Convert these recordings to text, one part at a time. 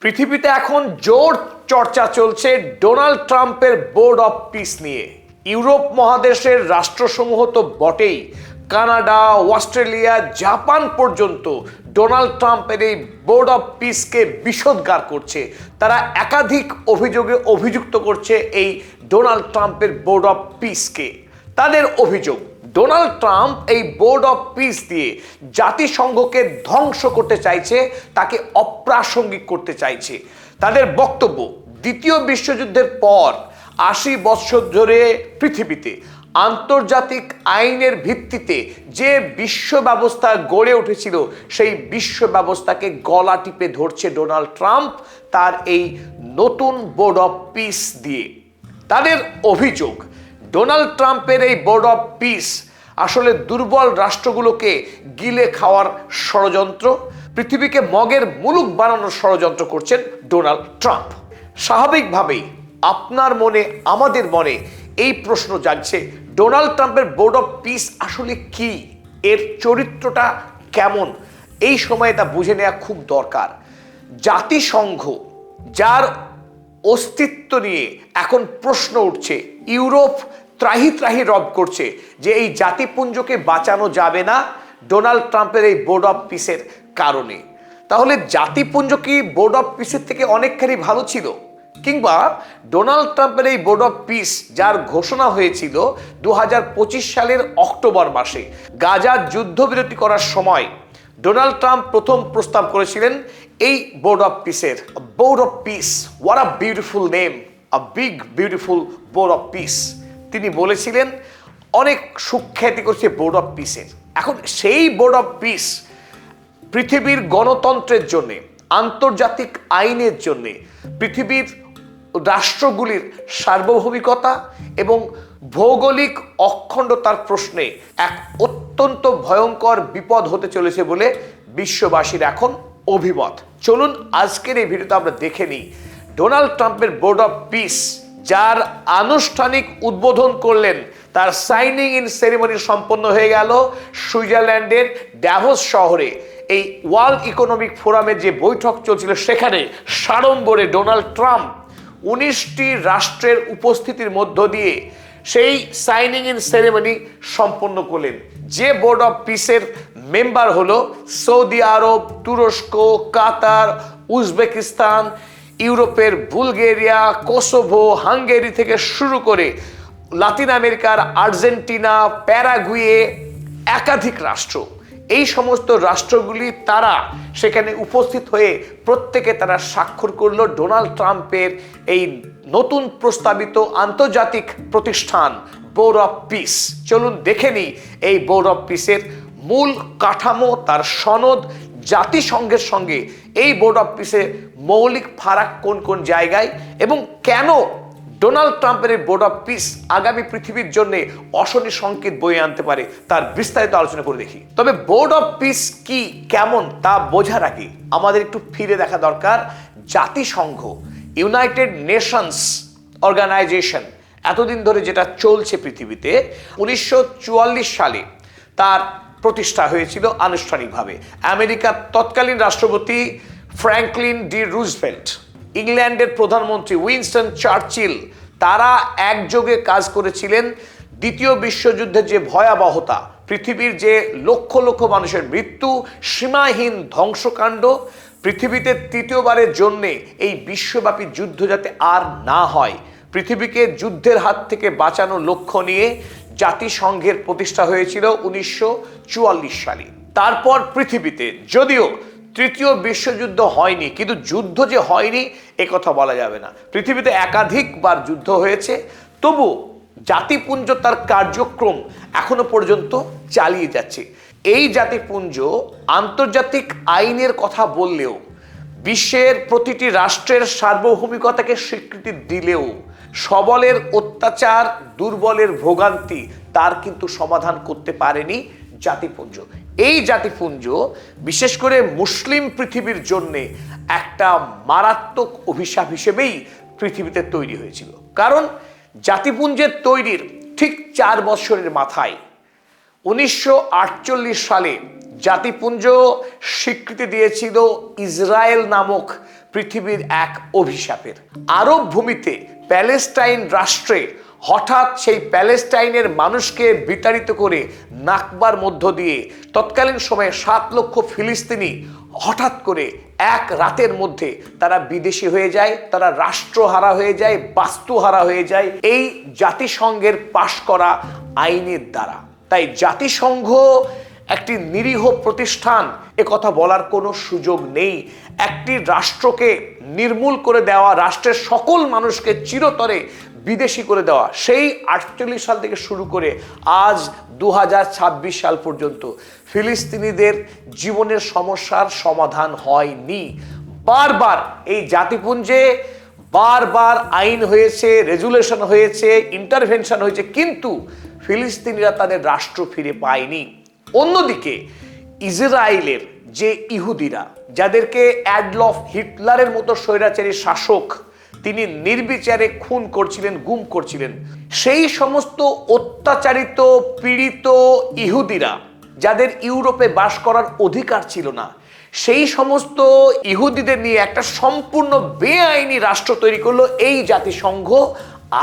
পৃথিবীতে এখন জোর চর্চা চলছে ডোনাল্ড ট্রাম্পের বোর্ড অফ পিস নিয়ে। ইউরোপ মহাদেশের রাষ্ট্রসমূহ তো বটেই, কানাডা, অস্ট্রেলিয়া, জাপান পর্যন্ত ডোনাল্ড ট্রাম্পের এই বোর্ড অফ পিসকে বিষোদ্গার করছে। তারা একাধিক অভিযোগে অভিযুক্ত করছে এই ডোনাল্ড ট্রাম্পের বোর্ড অফ পিসকে। তাদের অভিযোগ, ডোনাল্ড ট্রাম্প এই বোর্ড অফ পিস দিয়ে জাতিসংঘকে ধ্বংস করতে চাইছে, তাকে অপ্রাসঙ্গিক করতে চাইছে। তাদের বক্তব্য, দ্বিতীয় বিশ্বযুদ্ধের পর ৮০ বছর ধরে পৃথিবীতে আন্তর্জাতিক আইনের ভিত্তিতে যে বিশ্ব ব্যবস্থা গড়ে উঠেছিল, সেই বিশ্ব ব্যবস্থাকে গলা টিপে ধরছে ডোনাল্ড ট্রাম্প তার এই নতুন বোর্ড অফ পিস দিয়ে। তাদের অভিযোগ, ডোনাল্ড ট্রাম্পের এই বোর্ড অফ পিস আসলে দুর্বল রাষ্ট্রগুলোকে গিলে খাওয়ার ষড়যন্ত্র, পৃথিবীকে মগের মুলুক বানানোর ষড়যন্ত্র করছেন ডোনাল্ড ট্রাম্প। স্বাভাবিকভাবেই আপনার মনে, আমাদের মনে এই প্রশ্ন জাগছে, ডোনাল্ড ট্রাম্পের বোর্ড অফ পিস আসলে কি, এর চরিত্রটা কেমন? এই সময়ে তা বুঝে নেওয়া খুব দরকার। জাতিসংঘ, যার অস্তিত্ব নিয়ে এখন প্রশ্ন উঠছে, ইউরোপ ত্রাহি ত্রাহি রব করছে যে এই জাতিপুঞ্জকে বাঁচানো যাবে না ডোনাল্ড ট্রাম্পের এই বোর্ড অফ পিসের কারণে। তাহলে জাতিপুঞ্জ কি বোর্ড অফ পিসের থেকে অনেকখানি ভালো ছিল? কিংবা ডোনাল্ড ট্রাম্পের এই বোর্ড অফ পিস, যার ঘোষণা হয়েছিল ২০২৫ সালের অক্টোবর মাসে গাজার যুদ্ধবিরতি করার সময়, ডোনাল্ড ট্রাম্প প্রথম প্রস্তাব করেছিলেন এই বোর্ড অফ পিসের। Board of piece, what a beautiful name, a big beautiful board of piece. তিনি বলেছিলেন, অনেক সুখ্যাতি করছে বোর্ড অফ পিসের। এখন সেই বোর্ড অফ পিস পৃথিবীর গণতন্ত্রের জন্যে, আন্তর্জাতিক আইনের জন্যে, পৃথিবীর রাষ্ট্রগুলির সার্বভৌমিকতা এবং ভৌগোলিক অখণ্ডতার প্রশ্নে এক অত্যন্ত ভয়ঙ্কর বিপদ হতে চলেছে বলে বিশ্ববাসীর এখন অভিমত। চলুন আজকের এই ভিডিওতে আমরা দেখে নিই ডোনাল্ড ট্রাম্পের বোর্ড অফ পিস, যার আনুষ্ঠানিক উদ্বোধন করলেন, তার সাইনিং ইন সেরিমনি সম্পন্ন হয়ে গেল সুইজারল্যান্ডের ড্যাভোস শহরে। এই ওয়ার্ল্ড ইকোনমিক ফোরামের যে বৈঠক চলছিল, সেখানে সাড়ম্বরে ডোনাল্ড ট্রাম্প ১৯টি রাষ্ট্রের উপস্থিতির মধ্য দিয়ে সেই সাইনিং ইন সেরিমনি সম্পন্ন করলেন। যে বোর্ড অফ পিসের মেম্বার হলো সৌদি আরব, তুরস্ক, কাতার, উজবেকিস্তান, ইউরোপের বুলগেরিয়া, কোসোভো, হাঙ্গেরি থেকে শুরু করে লাতিন আমেরিকার আর্জেন্টিনা, প্যারাগুয়ে, একাধিক রাষ্ট্র। এই সমস্ত রাষ্ট্রগুলি তারা সেখানে উপস্থিত হয়ে প্রত্যেকে তারা স্বাক্ষর করলো ডোনাল্ড ট্রাম্পের এই নতুন প্রস্তাবিত আন্তর্জাতিক প্রতিষ্ঠান বোর্ড অফ পিস। চলুন দেখে নিই এই বোর্ড অফ পিসের মূল কাঠামো, তার সনদ, জাতিসংঘের সঙ্গে এই বোর্ড অফ পিসে মৌলিক ফারাক কোন কোন জায়গায়, এবং কেন ডোনাল্ড ট্রাম্পের এই বোর্ড অফ পিস আগামী পৃথিবীর জন্য অশনি সংকেত বয়ে আনতে পারে, তার বিস্তারিত আলোচনা করে দেখি। তবে বোর্ড অফ পিস কি, কেমন, তা বোঝার আগে আমাদের একটু ফিরে দেখা দরকার জাতিসংঘ, ইউনাইটেড নেশনস অর্গানাইজেশন, এতদিন ধরে যেটা চলছে পৃথিবীতে। ১৯৪৪ সালে তার প্রতিষ্ঠা হয়েছিল আনুষ্ঠানিকভাবে। আমেরিকার তৎকালীন রাষ্ট্রপতি ফ্র্যাঙ্কলিন ডি রুজভেল্ট, ইংল্যান্ডের প্রধানমন্ত্রী উইনস্টন চার্চিল, তারা একযোগে কাজ করেছিলেন দ্বিতীয় বিশ্বযুদ্ধের যে ভয়াবহতা, পৃথিবীর যে লক্ষ লক্ষ মানুষের মৃত্যু, সীমাহীন ধ্বংসকাণ্ড, পৃথিবীতে তৃতীয়বারের জন্যে এই বিশ্বব্যাপী যুদ্ধ যাতে আর না হয়, পৃথিবীকে যুদ্ধের হাত থেকে বাঁচানোর লক্ষ্য নিয়ে জাতিসংঘের প্রতিষ্ঠা হয়েছিল ১৯৪৪ সালে। তারপর পৃথিবীতে যদিও তৃতীয় বিশ্বযুদ্ধ হয়নি, কিন্তু যুদ্ধ যে হয়নি এ কথা বলা যাবে না। পৃথিবীতে একাধিকবার যুদ্ধ হয়েছে, তবু জাতিপুঞ্জ তার কার্যক্রম এখনো পর্যন্ত চালিয়ে যাচ্ছে। এই জাতিপুঞ্জ আন্তর্জাতিক আইনের কথা বললেও, বিশ্বের প্রতিটি রাষ্ট্রের সার্বভৌমিকতাকে স্বীকৃতি দিলেও, সবলের অত্যাচার, দুর্বলের ভোগান্তি তার কিন্তু সমাধান করতে পারেনি জাতিপুঞ্জ। এই জাতিপুঞ্জ বিশেষ করে মুসলিম পৃথিবীর জন্যে একটা মারাত্মক অভিশাপ হিসেবেই পৃথিবীতে তৈরি হয়েছিল। কারণ জাতিপুঞ্জের তৈরির ঠিক ৪ বছরের মাথায় 1948 সালে জাতিপুঞ্জ স্বীকৃতি দিয়েছিল ইসরায়েল নামক পৃথিবীর এক অভিশাপের। আরব ভূমিতে প্যালেস্টাইন রাষ্ট্রে হঠাৎ সেই প্যালেস্টাইনের মানুষকে বিতাড়িত করে নাকবার মধ্য দিয়ে তৎকালীন সময়ে 7 লক্ষ ফিলিস্তিনি হঠাৎ করে এক রাতের মধ্যে তারা বিদেশি হয়ে যায়, তারা রাষ্ট্রহারা হয়ে যায়, বাস্তুহারা হয়ে যায় এই জাতিসংঘের পাশ করা আইনের দ্বারা। তাই জাতিসংঘ একটি নিরীহ প্রতিষ্ঠান, এ কথা বলার কোনো সুযোগ নেই। একটি রাষ্ট্রকে নির্মূল করে দেওয়া, রাষ্ট্রের সকল মানুষকে চিরতরে বিদেশি করে দেওয়া, সেই 48 সাল থেকে শুরু করে আজ 2026 সাল পর্যন্ত ফিলিস্তিনিদের জীবনের সমস্যার সমাধান হয়নি। বারবার এই জাতিপুঞ্জে বারবার আইন হয়েছে, রেজুলেশন হয়েছে, ইন্টারভেনশন হয়েছে, কিন্তু ফিলিস্তিনিরা তাদের রাষ্ট্র ফিরে পায়নি। অন্যদিকে ইসরায়েলের যে ইহুদিরা, যাদেরকে অ্যাডলফ হিটলারের মতো স্বৈরাচারী শাসক তিনি নির্বিচারে খুন করছিলেন, গুম করছিলেন, সেই সমস্ত অত্যাচারিত পীড়িত ইহুদিরা যাদের ইউরোপে বাস করার অধিকার ছিল না, সেই সমস্ত ইহুদিদের নিয়ে একটা সম্পূর্ণ বেআইনি রাষ্ট্র তৈরি করলো এই জাতিসংঘ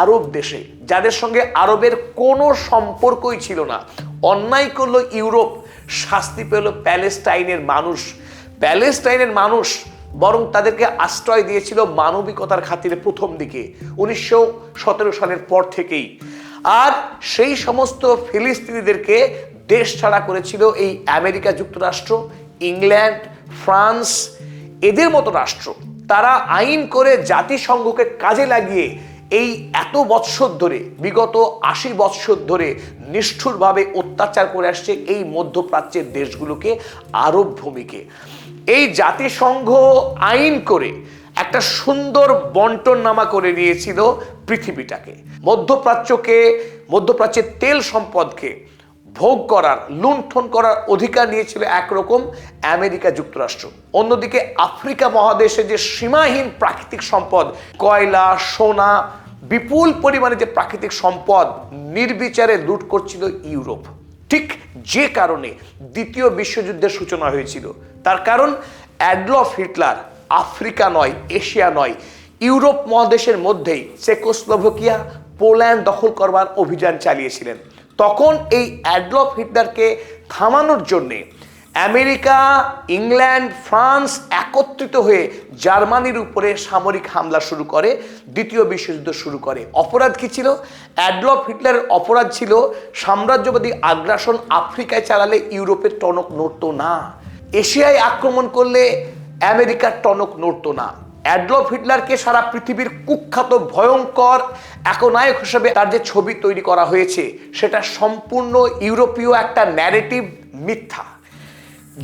আরব দেশে, যাদের সঙ্গে আরবের কোনো সম্পর্কই ছিল না। অন্যায় করলো ইউরোপ, শাস্তি পেল প্যালেস্টাইনের মানুষ। প্যালেস্টাইনের মানুষ বরং তাদেরকে আশ্রয় দিয়েছিল মানবিকতার খাতিরে প্রথম দিকে 1917 সালের পর থেকেই। আর সেই সমস্ত ফিলিস্তিনিদেরকে দেশ ছাড়া করেছিল এই আমেরিকা যুক্তরাষ্ট্র, ইংল্যান্ড, ফ্রান্স, এদের মতো রাষ্ট্র। তারা আইন করে জাতিসংঘকে কাজে লাগিয়ে এই এত বৎসর ধরে, বিগত 80 বৎসর ধরে নিষ্ঠুরভাবে অত্যাচার করে আসছে এই মধ্যপ্রাচ্যের দেশগুলোকে, আরব ভূমিকে। এই জাতিসংঘ আইন করে একটা সুন্দর বন্টননামা করে নিয়েছিল পৃথিবীটাকে, মধ্যপ্রাচ্যের তেল সম্পদকে ভোগ করার, লুণ্ঠন করার অধিকার নিয়েছিল একরকম আমেরিকা যুক্তরাষ্ট্র। অন্যদিকে আফ্রিকা মহাদেশে যে সীমাহীন প্রাকৃতিক সম্পদ, কয়লা, সোনা, বিপুল পরিমাণে যে প্রাকৃতিক সম্পদ নির্বিচারে লুট করছিল ইউরোপ। ঠিক যে কারণে দ্বিতীয় বিশ্বযুদ্ধের সূচনা হয়েছিল, তার কারণ অ্যাডলফ হিটলার আফ্রিকা নয়, এশিয়া নয়, ইউরোপ মহাদেশের মধ্যেই চেকোস্লোভাকিয়া, পোল্যান্ড দখল করবার অভিযান চালিয়েছিলেন। তখন এই অ্যাডলফ হিটলারকে থামানোর জন্যে আমেরিকা, ইংল্যান্ড, ফ্রান্স একত্রিত হয়ে জার্মানির উপরে সামরিক হামলা শুরু করে, দ্বিতীয় বিশ্বযুদ্ধ শুরু করে। অপরাধ কি ছিল? অ্যাডলফ হিটলারের অপরাধ ছিল সাম্রাজ্যবাদী আগ্রাসন আফ্রিকায় চালালে ইউরোপের টনক নড়তো না, এশিয়ায় আক্রমণ করলে আমেরিকার টনক নড়তো না। অ্যাডলফ হিটলারকে সারা পৃথিবীর কুখ্যাত ভয়ঙ্কর একনায়ক হিসেবে তার যে ছবি তৈরি করা হয়েছে, সেটা সম্পূর্ণ ইউরোপীয় একটা ন্যারেটিভ, মিথ্যা।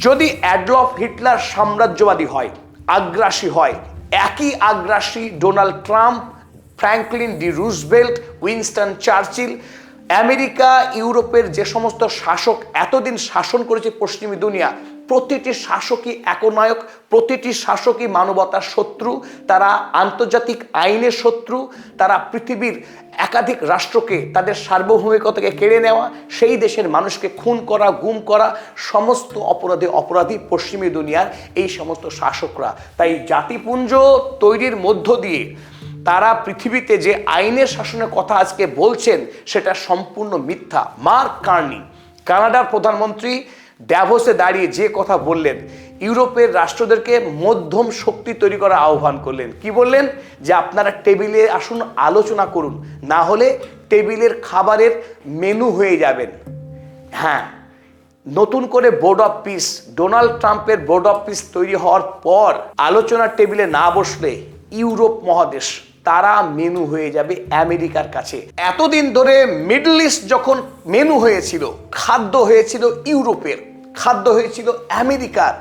যদি অ্যাডলফ হিটলার সাম্রাজ্যবাদী হয়, আগ্রাসী হয়, একই আগ্রাসী Donald Trump, Franklin D Roosevelt, Winston Churchill, America, ইউরোপের যে সমস্ত শাসক এতদিন শাসন করেছে পশ্চিমী দুনিয়া, প্রতিটি শাসকই একনায়ক, প্রতিটি শাসকই মানবতার শত্রু, তারা আন্তর্জাতিক আইনের শত্রু, তারা পৃথিবীর একাধিক রাষ্ট্রকে তাদের সার্বভৌমিকতাকে কেড়ে নেওয়া, সেই দেশের মানুষকে খুন করা, গুম করা, সমস্ত অপরাধী পশ্চিমী দুনিয়ার এই সমস্ত শাসকরা। তাই জাতিপুঞ্জ তৈরির মধ্য দিয়ে তারা পৃথিবীতে যে আইনের শাসনের কথা আজকে বলছেন, সেটা সম্পূর্ণ মিথ্যা। মার্ক কার্নি, কানাডার প্রধানমন্ত্রী, ড্যাভোসে দাঁড়িয়ে যে কথা বললেন, ইউরোপের রাষ্ট্রদেরকে মধ্যম শক্তি তৈরি করার আহ্বান করলেন। কি বললেন? যে আপনারা টেবিলে আসুন, আলোচনা করুন, না হলে টেবিলের খাবারের মেনু হয়ে যাবেন। হ্যাঁ, নতুন করে বোর্ড অফ পিস, ডোনাল্ড ট্রাম্পের বোর্ড অফ পিস তৈরি হওয়ার পর আলোচনার টেবিলে না বসলে ইউরোপ মহাদেশ তারা মেনু হয়ে যাবে আমেরিকার কাছে। এতদিন ধরে মিডল ইস্ট যখন মেনু হয়েছিল, খাদ্য হয়েছিল ইউরোপের, খাদ্য হয়েছিল আমেরিকার,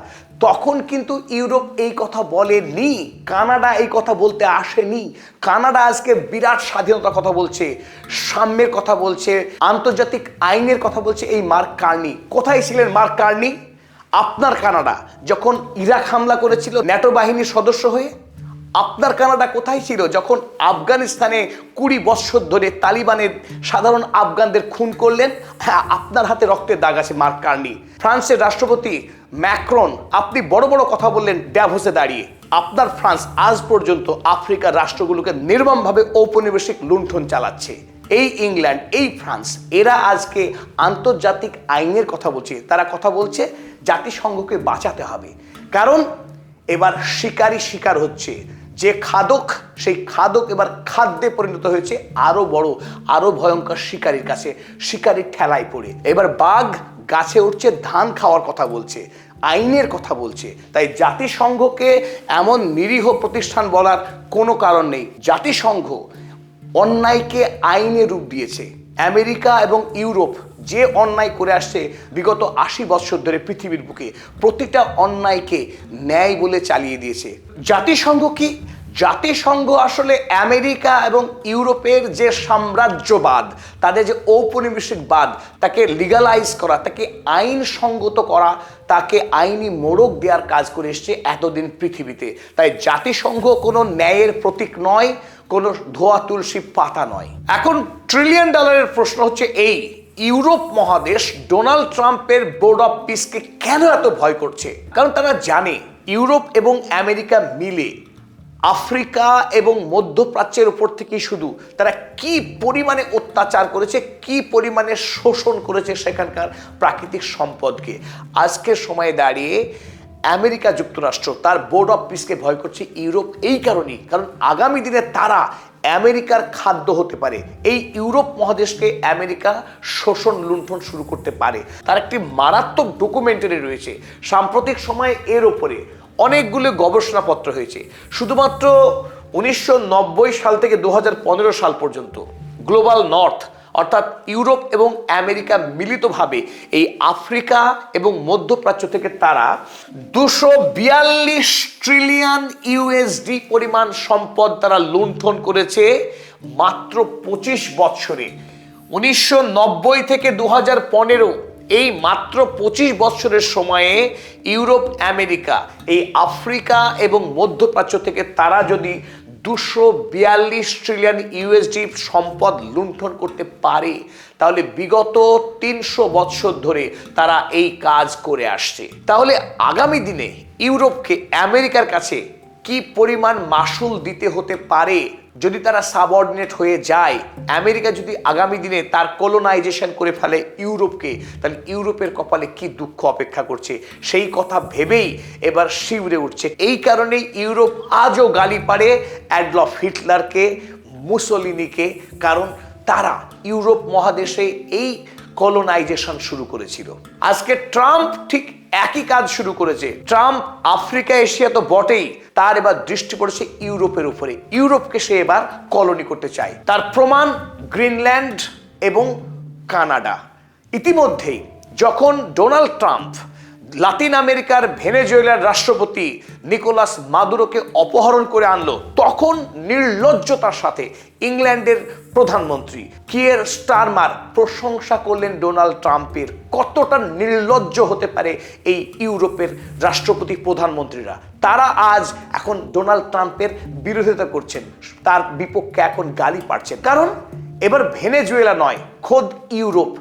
তখন কিন্তু ইউরোপ এই কথা বলেনি, কানাডা এই কথা বলতে আসেনি। কানাডা আজকে বিরাট স্বাধীনতার কথা বলছে, সাম্যের কথা বলছে, আন্তর্জাতিক আইনের কথা বলছে। এই মার্ক কার্নি কোথায় ছিলেন? মার্ক কার্নি আপনার কানাডা যখন ইরাক হামলা করেছিল ন্যাটো বাহিনীর সদস্য হয়ে, আপনার কানাডা কোথায় ছিল যখন আফগানিস্তানে 20 বছর ধরে তালিবানের সাধারণ আফগানদের খুন করলেন? হ্যাঁ, আপনার হাতে রক্তের দাগ আছে মার্ক কার্নি। ফ্রান্সের রাষ্ট্রপতি ম্যাক্রন, আপনি বড় বড় কথা বললেন ড্যাভোসে দাঁড়িয়ে। আপনার ফ্রান্স আজ পর্যন্ত আফ্রিকার রাষ্ট্রগুলোকে নির্মমভাবে ঔপনিবেশিক লুণ্ঠন চালাচ্ছে। এই ইংল্যান্ড, এই ফ্রান্স, এরা আজকে আন্তর্জাতিক আইনের কথা বলছে। তারা কথা বলছে জাতিসংঘকে বাঁচাতে হবে, কারণ এবার শিকার হচ্ছে। যে খাদক, সেই খাদক এবার খাদ্যে পরিণত হয়েছে আরো বড়, আরো ভয়ঙ্কর শিকারীর কাছে, শিকারীর ঠেলায় পড়ে। এবার বাঘ গাছে উঠছে, ধান খাওয়ার কথা বলছে, আইনের কথা বলছে। তাই জাতিসংঘকে এমন নিরীহ প্রতিষ্ঠান বলার কোনো কারণ নেই। জাতিসংঘ অন্যায়কে আইনে রূপ দিয়েছে। আমেরিকা এবং ইউরোপ যে অন্যায় করে আসছে বিগত 80 বছর ধরে পৃথিবীর বুকে, প্রতিটা অন্যায়কে ন্যায় বলে চালিয়ে দিয়েছে। জাতিসংঘ কি? জাতিসংঘ আসলে আমেরিকা এবং ইউরোপের যে সাম্রাজ্যবাদ, তাদের যে ঔপনিবেশিকবাদ, তাকে লিগালাইজ করা, তাকে আইনসঙ্গত করা, তাকে আইনি মোড়ক দেওয়ার কাজ করে এসছে এতদিন পৃথিবীতে। তাই জাতিসংঘ কোনো ন্যায়ের প্রতীক নয়, কোনো ধোয়া তুলসী পাতা নয়। এখন ট্রিলিয়ন ডলারের প্রশ্ন হচ্ছে এই, ইউরোপ মহাদেশ ডোনাল্ড ট্রাম্পের বোর্ড অফ পিসকে কেন এত ভয় করছে? কারণ তারা জানে ইউরোপ এবং আমেরিকা মিলে আফ্রিকা এবং মধ্যপ্রাচ্যের উপর থেকে শুধু তারা কি পরিমাণে অত্যাচার করেছে, কি পরিমাণে শোষণ করেছে সেখানকার প্রাকৃতিক সম্পদকে। আজকের সময়ে দাঁড়িয়ে আমেরিকা যুক্তরাষ্ট্র তার বোর্ড অফ পিসকে ভয় করছে ইউরোপ এই কারণেই, কারণ আগামী দিনে তারা আমেরিকার খাদ্য হতে পারে। এই ইউরোপ মহাদেশকে আমেরিকা শোষণ লুণ্ঠন শুরু করতে পারে। তার একটি মারাত্মক ডকুমেন্টারি রয়েছে সাম্প্রতিক সময়ে, এর ওপরে অনেকগুলো গবেষণাপত্র হয়েছে। শুধুমাত্র 1990 সাল থেকে 2015 সাল পর্যন্ত গ্লোবাল নর্থ অর্থাৎ ইউরোপ এবং আমেরিকা মিলিতভাবে এই আফ্রিকা এবং মধ্যপ্রাচ্য থেকে তারা 242 ট্রিলিয়ন ইউএসডি পরিমাণ সম্পদ তারা লুণ্ঠন করেছে মাত্র 25 বছরে। 1990 থেকে 2015, এই মাত্র 25 বছরের সময়ে ইউরোপ আমেরিকা এই আফ্রিকা এবং মধ্যপ্রাচ্য থেকে তারা যদি 242 ট্রিলিয়ন ইউএসডি সম্পদ লুণ্ঠন করতে পারে, তাহলে বিগত 300 বছর ধরে তারা এই কাজ করে আসছে। তাহলে আগামী দিনে ইউরোপকে আমেরিকার কাছে কি পরিমাণ মাসুল দিতে হতে পারে যদি তারা সাবঅর্ডিনেট হয়ে যায়? আমেরিকা যদি আগামী দিনে তার কলোনাইজেশন করে ফেলে ইউরোপকে, তাহলে ইউরোপের কপালে কি দুঃখ অপেক্ষা করছে সেই কথা ভেবেই এবার শিউরে উঠছে। এই কারণেই ইউরোপ আজও গালি পারে অ্যাডলফ হিটলারকে, মুসোলিনিকে, কারণ তারা ইউরোপ মহাদেশে এই কলোনাইজেশন শুরু করেছিল। আজকে ট্রাম্প ঠিক একই কাজ শুরু করেছে। ট্রাম্প আফ্রিকা এশিয়া তো বটেই, তার এবার দৃষ্টি পড়েছে ইউরোপের উপরে। ইউরোপকে সে এবার কলোনি করতে চায়। তার প্রমাণ গ্রিনল্যান্ড এবং কানাডা। ইতিমধ্যেই যখন ডোনাল্ড ট্রাম্প লাতিন আমেরিকার ভেনেজুয়েলার রাষ্ট্রপতি নিকোলাস মাদুরোকে অপহরণ করে আনলো, তখন নির্লজ্জতার সাথে ইংল্যান্ডের প্রধানমন্ত্রী কিয়ের স্টারমার প্রশংসা করলেন ডোনাল্ড ট্রাম্পের। কতটা নির্লজ্জ হতে পারে এই ইউরোপের রাষ্ট্রপতি প্রধানমন্ত্রীরা? তারা আজ এখন ডোনাল্ড ট্রাম্পের বিরোধিতা করছেন, তার বিপক্ষে এখন গালি পাচ্ছেন। কারণ এবার ভেনেজুয়েলা নয়, খোদ ইউরোপ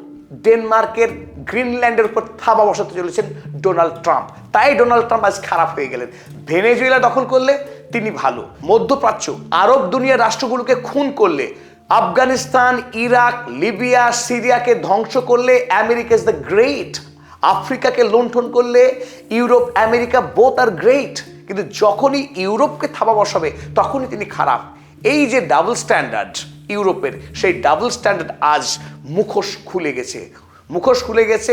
ডেনমার্কের গ্রিনল্যান্ডের উপর থাবা বসাতে চলেছেন ডোনাল্ড ট্রাম্প। তাই ডোনাল্ড ট্রাম্প আজ খারাপ হয়ে গেলেন। ভেনেজুয়েলা দখল করলে তিনি ভালো, মধ্যপ্রাচ্য আরব দুনিয়ার রাষ্ট্রগুলোকে খুন করলে, আফগানিস্তান, ইরাক, লিবিয়া, সিরিয়াকে ধ্বংস করলে আমেরিকা ইজ দ্য গ্রেট, আফ্রিকাকে লুণ্ঠন করলে Europe America both are great. কিন্তু যখনই ইউরোপকে থাবা বসাবে তখনই তিনি খারাপ। এই যে ডাবল স্ট্যান্ডার্ড ইউরোপের, সেই ডাবল স্ট্যান্ডার্ড আজ মুখোশ খুলে গেছে। মুখোশ খুলে গেছে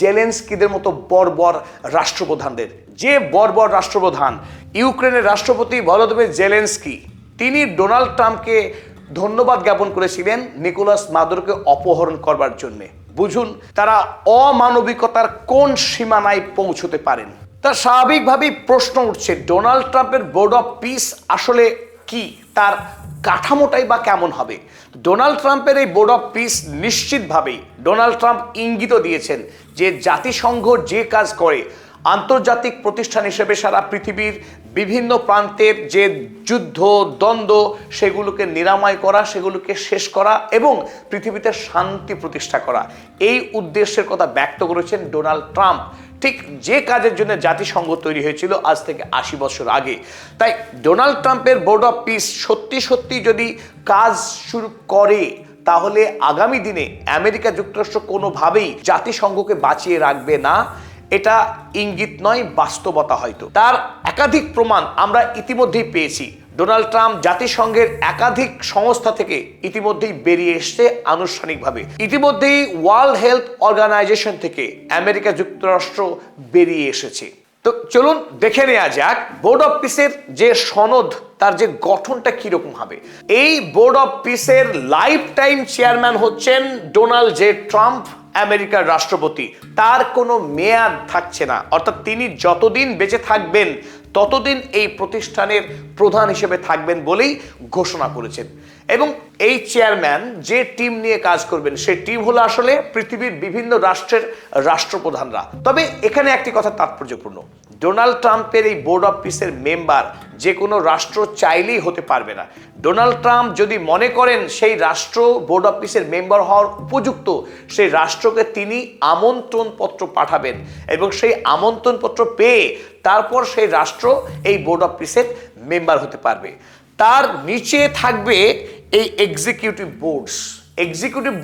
জেলেনস্কিদের মতো বর্বর রাষ্ট্রপ্রধানদের। যে বর্বর রাষ্ট্রপ্রধান ইউক্রেনের রাষ্ট্রপতি ভলোদিমির জেলেনস্কি, তিনি ডোনাল্ড ট্রাম্পকে ধন্যবাদ জ্ঞাপন করেছিলেন নিকোলাস মাদুরোকে অপহরণ করবার জন্য। বুঝুন তারা অমানবিকতার কোন সীমানায় পৌঁছতে পারেন। তা স্বাভাবিকভাবেই প্রশ্ন উঠছে, ডোনাল্ড ট্রাম্পের বোর্ড অফ পিস আসলে কি, তার কাঠামোটাই বা কেমন হবে? ডোনাল্ড ট্রাম্পের এই বোর্ড অফ পিস নিশ্চিতভাবেই ডোনাল্ড ট্রাম্প ইঙ্গিত দিয়েছেন যে জাতিসংঘ যে কাজ করে আন্তর্জাতিক প্রতিষ্ঠান হিসেবে সারা পৃথিবীর বিভিন্ন প্রান্তের যে যুদ্ধ দ্বন্দ্ব সেগুলোকে নিরাময় করা, সেগুলোকে শেষ করা এবং পৃথিবীতে শান্তি প্রতিষ্ঠা করা, এই উদ্দেশ্যের কথা ব্যক্ত করেছেন ডোনাল্ড ট্রাম্প। ঠিক যে কাজের জন্য জাতিসংঘ তৈরি হয়েছিল আজ থেকে ৮০ বছর আগে। তাই ডোনাল্ড ট্রাম্পের বোর্ড অফ পিস সত্যি সত্যি যদি কাজ শুরু করে, তাহলে আগামী দিনে আমেরিকা যুক্তরাষ্ট্র কোনোভাবেই জাতিসংঘকে বাঁচিয়ে রাখবে না। এটা ইঙ্গিত নয়, বাস্তবতা হয়তো। তার একাধিক প্রমাণ আমরা ইতিমধ্যেই পেয়েছি। ডোনাল্ড ট্রাম্প জাতিসংঘের একাধিক সংস্থা থেকে ইতিমধ্যেই বেরিয়ে এসছে আনুষ্ঠানিকভাবে। ইতিমধ্যেই ওয়ার্ল্ড হেলথ অর্গানাইজেশন থেকে আমেরিকা যুক্তরাষ্ট্র বেরিয়ে এসেছে। তো চলুন দেখে নেওয়া যাক বোর্ড অফ পিসের যে সনদ, তার যে গঠনটা কিরকম হবে। এই বোর্ড অফ পিসের লাইফ টাইম চেয়ারম্যান হচ্ছেন ডোনাল্ড জে ট্রাম্প, আমেরিকার রাষ্ট্রপতি। তার কোনো মেয়াদ থাকছে না, অর্থাৎ তিনি যতদিন বেঁচে থাকবেন ততদিন এই প্রতিষ্ঠানের প্রধান হিসেবে থাকবেন বলেই ঘোষণা করেছেন। এবং এই চেয়ারম্যান যে টিম নিয়ে কাজ করবেন, সেই টিম হলো আসলে পৃথিবীর বিভিন্ন রাষ্ট্রের রাষ্ট্রপ্রধানরা। তবে এখানে একটি কথা তাৎপর্যপূর্ণ, ডোনাল্ড ট্রাম্পের এই বোর্ড অফ পিসের মেম্বার যে কোনো রাষ্ট্র চাইলেই হতে পারবে না। ডোনাল্ড ট্রাম্প যদি মনে করেন সেই রাষ্ট্র বোর্ড অফ পিসের মেম্বার হওয়ার উপযুক্ত, সেই রাষ্ট্রকে তিনি আমন্ত্রণ পত্র পাঠাবেন এবং সেই আমন্ত্রণ পত্র পেয়ে তারপর সেই রাষ্ট্র এই বোর্ড অফ পিসের মেম্বার হতে পারবে। তার নিচে থাকবে এই এক্সিকিউটিভ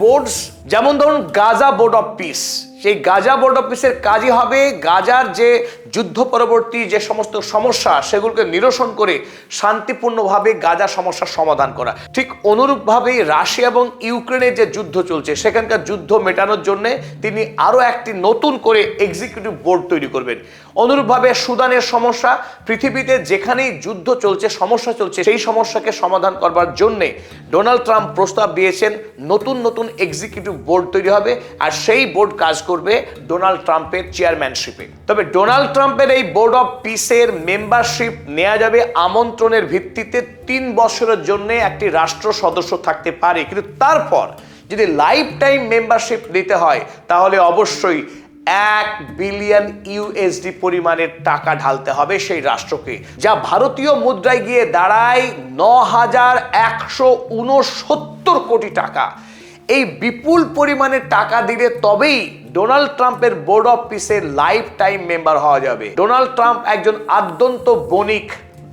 বোর্ডস, যেমন ধরুন গাজা বোর্ড অফ পিস। সেই গাজা বোর্ড অফ পিসের কাজই হবে গাজার যে যুদ্ধ পরবর্তী যে সমস্ত সমস্যা সেগুলোকে নিরসন করে শান্তিপূর্ণভাবে গাজা সমস্যার সমাধান করা। ঠিক অনুরূপভাবেই রাশিয়া এবং ইউক্রেনের যে যুদ্ধ চলছে সেখানকার যুদ্ধ মেটানোর জন্য তিনি আরও একটি নতুন করে এক্সিকিউটিভ বোর্ড তৈরি করবেন। অনুরূপভাবে সুদানের সমস্যা, পৃথিবীতে যেখানেই যুদ্ধ চলছে, সমস্যা চলছে, সেই সমস্যাকে সমাধান করবার জন্যে ডোনাল্ড ট্রাম্প প্রস্তাব দিয়েছেন নতুন নতুন এক্সিকিউটিভ বোর্ড তৈরি হবে, আর সেই বোর্ড কাজ করবে ডোনাল্ড ট্রাম্পের চেয়ারম্যানশিপে। তবে ডোনাল্ড ট্রাম্পের এই বোর্ড অফ পিসের মেম্বারশিপ নেওয়া যাবে আমন্ত্রণের ভিত্তিতে। ৩ বছরের জন্য একটি রাষ্ট্র সদস্য থাকতে পারে, কিন্তু তারপর যদি লাইফ টাইম মেম্বারশিপ নিতে হয় তাহলে অবশ্যই 1 বিলিয়ন ইউএসডি পরিমাণের টাকা ঢালতে হবে সেই রাষ্ট্রকে, যা ভারতীয় মুদ্রায় গিয়ে দাঁড়ায় ৯,১৬৯ কোটি টাকা। এই বিপুল পরিমাণের টাকা দিলে তবেই ডোনাল্ড ট্রাম্পের বোর্ড অফ পিসের লাইফ টাইম মেম্বার হওয়া যাবে। ডোনাল্ড ট্রাম্প একজন আদ্যন্ত বণিক,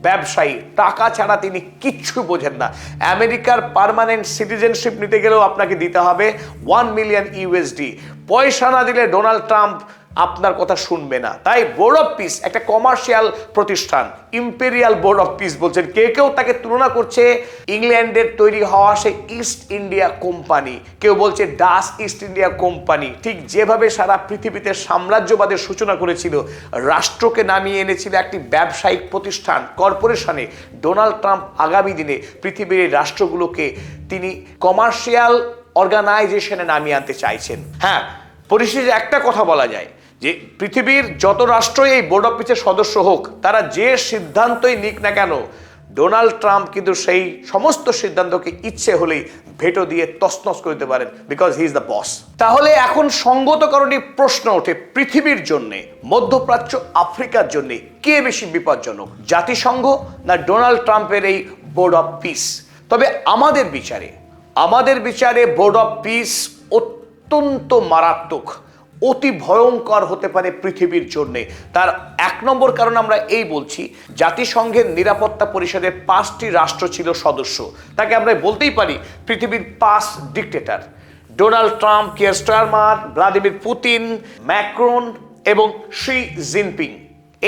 ব্যবসায়ী, টাকা ছাড়া তিনি কিচ্ছু বোঝেন না। আমেরিকার পার্মানেন্ট সিটিজেনশিপ নিতে গেলেও আপনাকে দিতে হবে 1 মিলিয়ন ইউএসডি। পয়সা না দিলে ডোনাল্ড ট্রাম্প আপনার কথা শুনবে না। তাই বোর্ড অফ পিস একটা কমার্শিয়াল প্রতিষ্ঠান, ইম্পেরিয়াল বোর্ড অফ পিস বলছেন। কেউ তাকে তুলনা করছে ইংল্যান্ডের তৈরি হওয়া সেই ইস্ট ইন্ডিয়া কোম্পানি, কেউ বলছে ডাচ ইস্ট ইন্ডিয়া কোম্পানি। ঠিক যেভাবে সারা পৃথিবীতে সাম্রাজ্যবাদের সূচনা করেছিল, রাষ্ট্রকে নামিয়ে এনেছিল একটি ব্যবসায়িক প্রতিষ্ঠান, কর্পোরেশনে, ডোনাল্ড ট্রাম্প আগামী দিনে পৃথিবীর এই রাষ্ট্রগুলোকে তিনি কমার্শিয়াল অর্গানাইজেশনে নামিয়ে আনতে চাইছেন। হ্যাঁ, পরিশেষে একটা কথা বলা যায় যে পৃথিবীর যত রাষ্ট্রই এই বোর্ড অফ পিসের সদস্য হোক, তারা যে সিদ্ধান্তই নিক না কেন, ডোনাল্ড ট্রাম্প কিন্তু সেই সমস্ত সিদ্ধান্তকে ইচ্ছে হলেই ভেটো দিয়ে তছনছ করে দিতে পারেন, because he is the boss. তাহলে এখন সঙ্গত কারণে প্রশ্ন ওঠে, পৃথিবীর জন্য, মধ্যপ্রাচ্য, আফ্রিকার জন্য কে বেশি বিপজ্জনক, জাতিসংঘ না ডোনাল্ড ট্রাম্পের এই বোর্ড অফ পিস? তবে আমাদের বিচারে বোর্ড অফ পিস অত্যন্ত মারাত্মক, অতি ভয়ঙ্কর হতে পারে পৃথিবীর জন্য। তার 1 নম্বর কারণ আমরা এই বলছি, জাতিসংঘের নিরাপত্তা পরিষদের 5টি রাষ্ট্র ছিল সদস্য। তাকে আমরা বলতেই পারি পৃথিবীর 5 dictator: Donald Trump, Keir Starmer, Vladimir Putin, Macron এবং শি জিনপিং।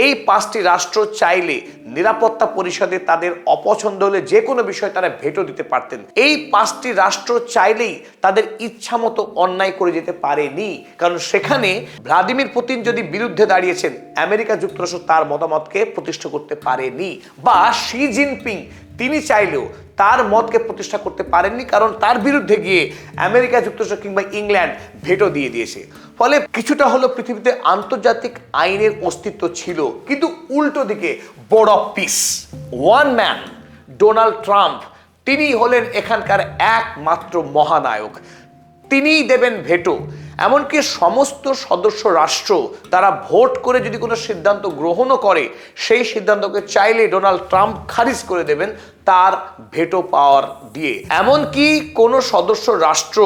এই 5টি রাষ্ট্র চাইলে নিরাপত্তা পরিষদে তাদের অপছন্দ হলে যে কোনো বিষয়ে তারা ভেটো দিতে পারতেন। এই 5টি রাষ্ট্র চাইলেই তাদের ইচ্ছা মতো অন্যায় করে যেতে পারেনি, কারণ সেখানে ভ্লাদিমির পুতিন যদি বিরুদ্ধে দাঁড়িয়েছেন, আমেরিকা যুক্তরাষ্ট্র তার মতামতকে প্রতিষ্ঠা করতে পারেনি, বা শি জিনপিং তিনি চাইলেও তার মতকে প্রতিষ্ঠা করতে পারেননি, কারণ তার বিরুদ্ধে গিয়ে আমেরিকা যুক্তরাষ্ট্র কিংবা ইংল্যান্ড ভেটো দিয়ে দিয়েছে। ফলে কিছুটা হলো পৃথিবীতে আন্তর্জাতিক আইনের অস্তিত্ব ছিল, কিন্তু উল্টো দিকে board of piece, one man Donald Trump, তিনি হলেন এখানকার একমাত্র মহানায়ক। তিনিই দেবেন ভেটো। এমনকি সমস্ত সদস্য রাষ্ট্র তারা ভোট করে যদি কোনো সিদ্ধান্ত গ্রহণও করে, সেই সিদ্ধান্তকে চাইলে ডোনাল্ড ট্রাম্প খারিজ করে দেবেন তার ভেটো পাওয়ার দিয়ে। এমনকি কোনো সদস্য রাষ্ট্র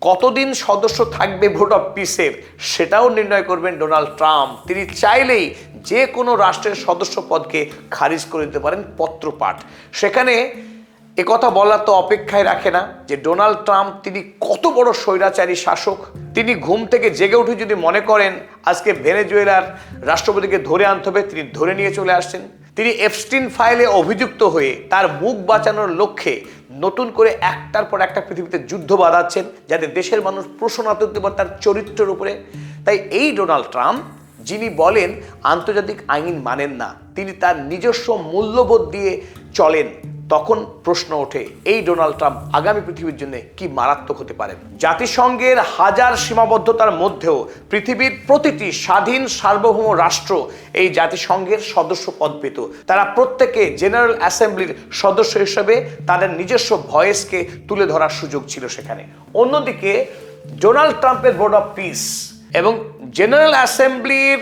কতদিন সদস্য থাকবে ভোট অফ পিসের সেটাও নির্ণয় করবেন ডোনাল্ড ট্রাম্প। তিনি চাইলেই যে কোনো রাষ্ট্রের সদস্য পদকে খারিজ করে দিতে পারেন পত্রপাঠ। সেখানে একথা বলার তো অপেক্ষায় রাখে না যে ডোনাল্ড ট্রাম্প তিনি কত বড় স্বৈরাচারী শাসক। তিনি ঘুম থেকে জেগে উঠে যদি মনে করেন আজকে ভেনেজুয়েলার রাষ্ট্রপতিকে ধরে আনতে হবে, তিনি ধরে নিয়ে চলে আসছেন। তিনি এপস্টিন ফাইলে অভিযুক্ত হয়ে তার মুখ বাঁচানোর লক্ষ্যে নতুন করে একটার পর একটা পৃথিবীতে যুদ্ধ বাঁধাচ্ছেন, যাতে দেশের মানুষ প্রশ্ন না তুলতে পারে তার চরিত্রের উপরে। তাই এই ডোনাল্ড ট্রাম্প, যিনি বলেন আন্তর্জাতিক আইন মানেন না, তিনি তার নিজস্ব মূল্যবোধ দিয়ে চলেন, তখন প্রশ্ন ওঠে এই ডোনাল্ড ট্রাম্প আগামী পৃথিবীর জন্য কি মারাত্মক হতে পারেন। জাতিসংঘের হাজার সীমাবদ্ধতার মধ্যেও পৃথিবীর প্রতিটি স্বাধীন সার্বভৌম রাষ্ট্র এই জাতিসংঘের সদস্য পদ পেত। তারা প্রত্যেকে জেনারেল অ্যাসেম্বলির সদস্য হিসেবে তাদের নিজস্ব ভয়েসকে তুলে ধরার সুযোগ ছিল সেখানে। অন্যদিকে ডোনাল্ড ট্রাম্পের বোর্ড অফ পিস এবং জেনারেল অ্যাসেম্বলির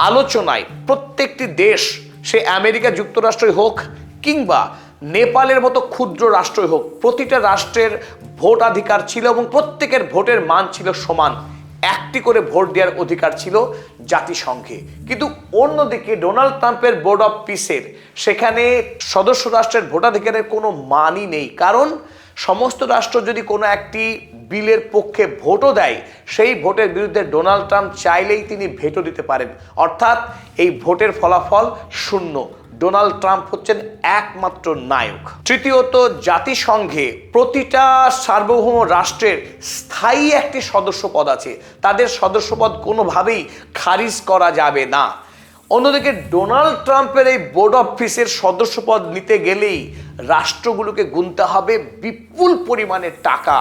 আলোচনায় প্রত্যেকটি দেশ, সে আমেরিকা যুক্তরাষ্ট্রই হোক কিংবা নেপালের মতো ক্ষুদ্র রাষ্ট্রই হোক, প্রতিটা রাষ্ট্রের ভোটাধিকার ছিল এবং প্রত্যেকের ভোটের মান ছিল সমান। একটি করে ভোট দেওয়ার অধিকার ছিল জাতিসংঘে। কিন্তু অন্যদিকে ডোনাল্ড ট্রাম্পের বোর্ড অফ পিসের সেখানে সদস্য রাষ্ট্রের ভোটাধিকারের কোনো মানই নেই। কারণ সমস্ত রাষ্ট্র যদি কোনো একটি বিলের পক্ষে ভোটও দেয়, সেই ভোটের বিরুদ্ধে ডোনাল্ড ট্রাম্প চাইলেই তিনি ভেটো দিতে পারেন, অর্থাৎ এই ভোটের ফলাফল শূন্য। ডোনাল্ড ট্রাম্প হচ্ছেন একমাত্র নায়ক। তৃতীয়ত, জাতিসংঘে প্রতিটা সার্বভৌম রাষ্ট্রের স্থায়ী একটি সদস্য পদ আছে, তাদের সদস্য পদ কোনোভাবেই খারিজ করা যাবে না। অন্যদিকে ডোনাল্ড ট্রাম্পের এই বোর্ড অফ পিসের সদস্য পদ নিতে গেলেই রাষ্ট্রগুলোকে গুনতে হবে বিপুল পরিমাণের টাকা,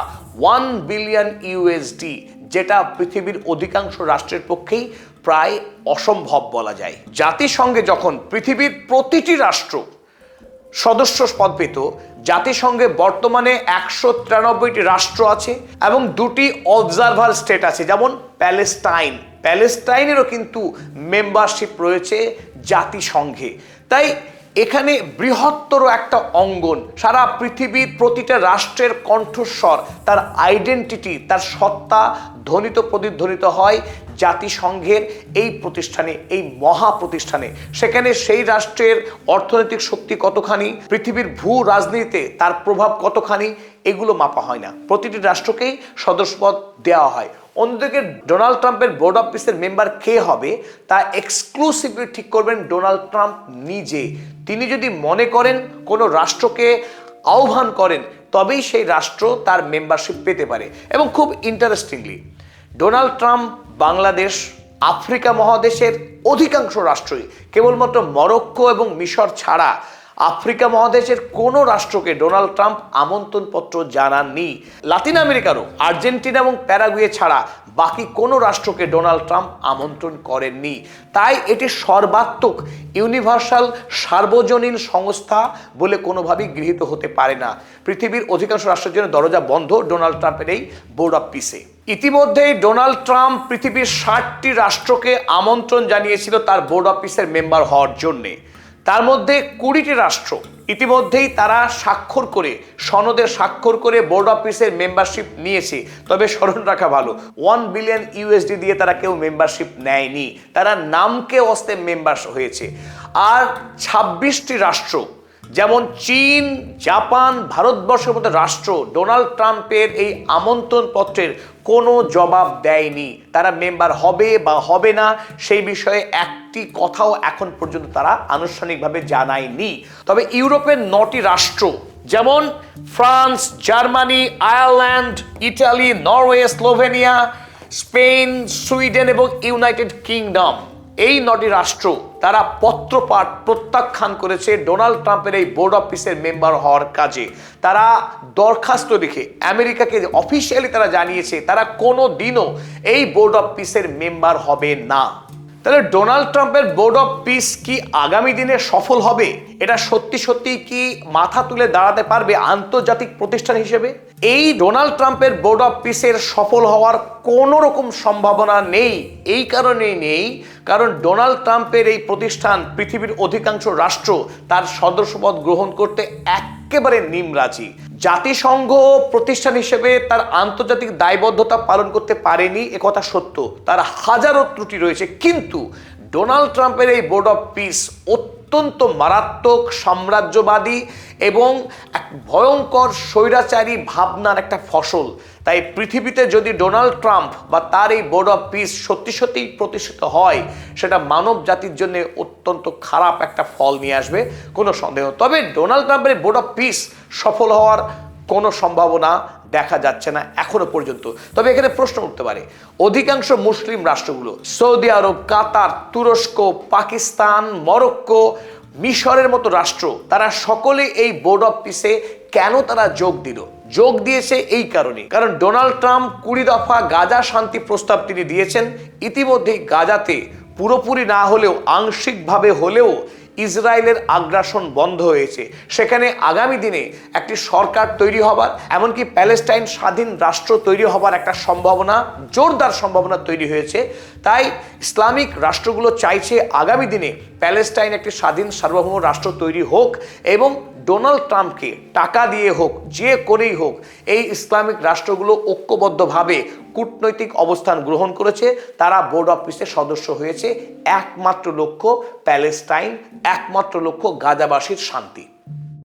1 বিলিয়ন ইউএসডি, যেটা পৃথিবীর অধিকাংশ রাষ্ট্রের পক্ষেই প্রায় অসম্ভব বলা যায়। জাতিসংঘে যখন পৃথিবীর প্রতিটি রাষ্ট্র সদস্য পদ পেত, জাতিসংঘে বর্তমানে 193টি রাষ্ট্র আছে এবং 2টি অবজারভার স্টেট আছে, যেমন প্যালেস্টাইনেরও কিন্তু মেম্বারশিপ রয়েছে জাতিসংঘে। তাই এখানে বৃহত্তর একটা অঙ্গন, সারা পৃথিবীর প্রতিটা রাষ্ট্রের কণ্ঠস্বর, তার আইডেন্টিটি, তার সত্তা ধ্বনিত প্রতিধ্বনিত হয় জাতিসংঘের এই প্রতিষ্ঠানে, এই মহা প্রতিষ্ঠানে। সেখানে সেই রাষ্ট্রের অর্থনৈতিক শক্তি কতখানি, পৃথিবীর ভূ রাজনীতিতে তার প্রভাব কতখানি, এগুলো মাপা হয় না, প্রতিটি রাষ্ট্রকেই সদস্যপদ দেওয়া হয়। অন্যদিকে ডোনাল্ড ট্রাম্পের বোর্ড অফ পিসের মেম্বার কে হবে তা এক্সক্লুসিভলি ঠিক করবেন ডোনাল্ড ট্রাম্প নিজে। তিনি যদি মনে করেন কোনো রাষ্ট্রকে আহ্বান করেন, তবেই সেই রাষ্ট্র তার মেম্বারশিপ পেতে পারে। এবং খুব interestingly, Donald Trump Bangladesh, Africa মহাদেশের অধিকাংশ রাষ্ট্রই, কেবলমাত্র মরক্কো এবং মিশর ছাড়া আফ্রিকা মহাদেশের কোনো রাষ্ট্রকে ডোনাল্ড ট্রাম্প আমন্ত্রণপত্র জানাননি। লাতিন আমেরিকারও আর্জেন্টিনা এবং প্যারাগুয়ে ছাড়া বাকি কোনো রাষ্ট্রকে ডোনাল্ড ট্রাম্প আমন্ত্রণ করেননি। তাই এটি সর্বাত্মক ইউনিভার্সাল সার্বজনীন সংস্থা বলে কোনোভাবেই গৃহীত হতে পারে না। পৃথিবীর অধিকাংশ রাষ্ট্রের জন্য দরজা বন্ধ ডোনাল্ড ট্রাম্পের এই বোর্ড অফ পিসে। ইতিমধ্যেই ডোনাল্ড ট্রাম্প পৃথিবীর 60টি রাষ্ট্রকে আমন্ত্রণ জানিয়েছিল তার বোর্ড অফ পিসের মেম্বার হওয়ার জন্যে। তার মধ্যে 20টি রাষ্ট্র ইতিমধ্যেই তারা সনদে স্বাক্ষর করে বোর্ড অফ পিসের মেম্বারশিপ নিয়েছে। তবে স্মরণ রাখা ভালো, 1 বিলিয়ন ইউএসডি দিয়ে তারা কেউ মেম্বারশিপ নেয়নি, তারা নামকে অস্তে মেম্বার হয়েছে। আর 26টি রাষ্ট্র, যেমন চীন, জাপান, ভারতবর্ষের মতো রাষ্ট্র ডোনাল্ড ট্রাম্পের এই আমন্ত্রণ পত্রের কোনো জবাব দেয়নি। তারা মেম্বার হবে বা হবে না সেই বিষয়ে একটি কথাও এখন পর্যন্ত তারা আনুষ্ঠানিকভাবে জানায়নি। তবে ইউরোপের 9টি রাষ্ট্র, যেমন France, Germany, Ireland, Italy, Norway, Slovenia, Spain, Sweden এবং ইউনাইটেড কিংডম, এই 9টি রাষ্ট্র তারা পত্রপাঠ প্রত্যাখ্যান করেছে ডোনাল্ড ট্রাম্পের এই বোর্ড অফ পিসের মেম্বার হওয়ার কাজে। তারা দরখাস্ত লিখে আমেরিকাকে অফিসিয়ালি তারা জানিয়েছে তারা কোনো দিনও এই বোর্ড অফ পিসের মেম্বার হবে না। তাহলে ডোনাল্ড ট্রাম্পের বোর্ড অফ পিস কি আগামী দিনে সফল হবে? এটা সত্যি সত্যি কি মাথা তুলে দাঁড়াতে পারবে আন্তর্জাতিক প্রতিষ্ঠান হিসেবে? এই ডোনাল্ড ট্রাম্পের বোর্ড অফ পিসের সফল হওয়ার কোনো রকম সম্ভাবনা নেই। এই কারণেই নেই কারণ ডোনাল্ড ট্রাম্পের এই প্রতিষ্ঠান পৃথিবীর অধিকাংশ রাষ্ট্র তার সদস্যপদ গ্রহণ করতে একেবারে নিমরাজি। জাতিসংঘ প্রতিষ্ঠান হিসেবে তার আন্তর্জাতিক দায়বদ্ধতা পালন করতে পারেনি, একথা সত্য। তার হাজারো ত্রুটি রয়েছে, কিন্তু ডোনাল্ড ট্রাম্পের এই বোর্ড অফ পিস অত্যন্ত মারাত্মক সাম্রাজ্যবাদী এবং এক ভয়ঙ্কর স্বৈরাচারী ভাবনার একটা ফসল। তাই পৃথিবীতে যদি ডোনাল্ড ট্রাম্প বা তার এই বোর্ড অফ পিস সত্যি সত্যিই প্রতিষ্ঠিত হয়, সেটা মানব জাতির জন্য অত্যন্ত খারাপ একটা ফল নিয়ে আসবে, কোনো সন্দেহ। তবে ডোনাল্ড ট্রাম্পের বোর্ড অফ পিস সফল হওয়ার কোনো সম্ভাবনা দেখা যাচ্ছে না এখনো পর্যন্ত। তবে এখানে প্রশ্ন উঠতে পারে, অধিকাংশ মুসলিম রাষ্ট্রগুলো সৌদি আরব, কাতার, তুরস্ক, পাকিস্তান, মরক্কো, মিশরের মতো রাষ্ট্র, তারা সকলে এই বোর্ড অফ পিসে কেন তারা যোগ দিল? যোগ দিয়েছে এই কারণে, কারণ ডোনাল্ড ট্রাম্প 20 দফা গাজা শান্তি প্রস্তাব তিনি দিয়েছেন। ইতিমধ্যেই গাজাতে পুরোপুরি না হলেও আংশিকভাবে হলেও ইসরায়েলের আগ্রাসন বন্ধ হয়েছে। সেখানে আগামী দিনে একটি সরকার তৈরি হবার, এমনকি প্যালেস্টাইন স্বাধীন রাষ্ট্র তৈরি হবার একটা সম্ভাবনা, জোরদার সম্ভাবনা তৈরি হয়েছে। তাই ইসলামিক রাষ্ট্রগুলো চাইছে আগামী দিনে প্যালেস্টাইন একটি স্বাধীন সার্বভৌম রাষ্ট্র তৈরি হোক এবং ডোনাল্ড ট্রাম্পকে টাকা দিয়ে হোক, যে করেই হোক, এই ইসলামিক রাষ্ট্রগুলো ঐক্যবদ্ধভাবে কূটনৈতিক অবস্থান গ্রহণ করেছে। তারা বোর্ড অফ পিসের সদস্য হয়েছে। একমাত্র লক্ষ্য প্যালেস্টাইন, একমাত্র লক্ষ্য গাজাবাসীর শান্তি।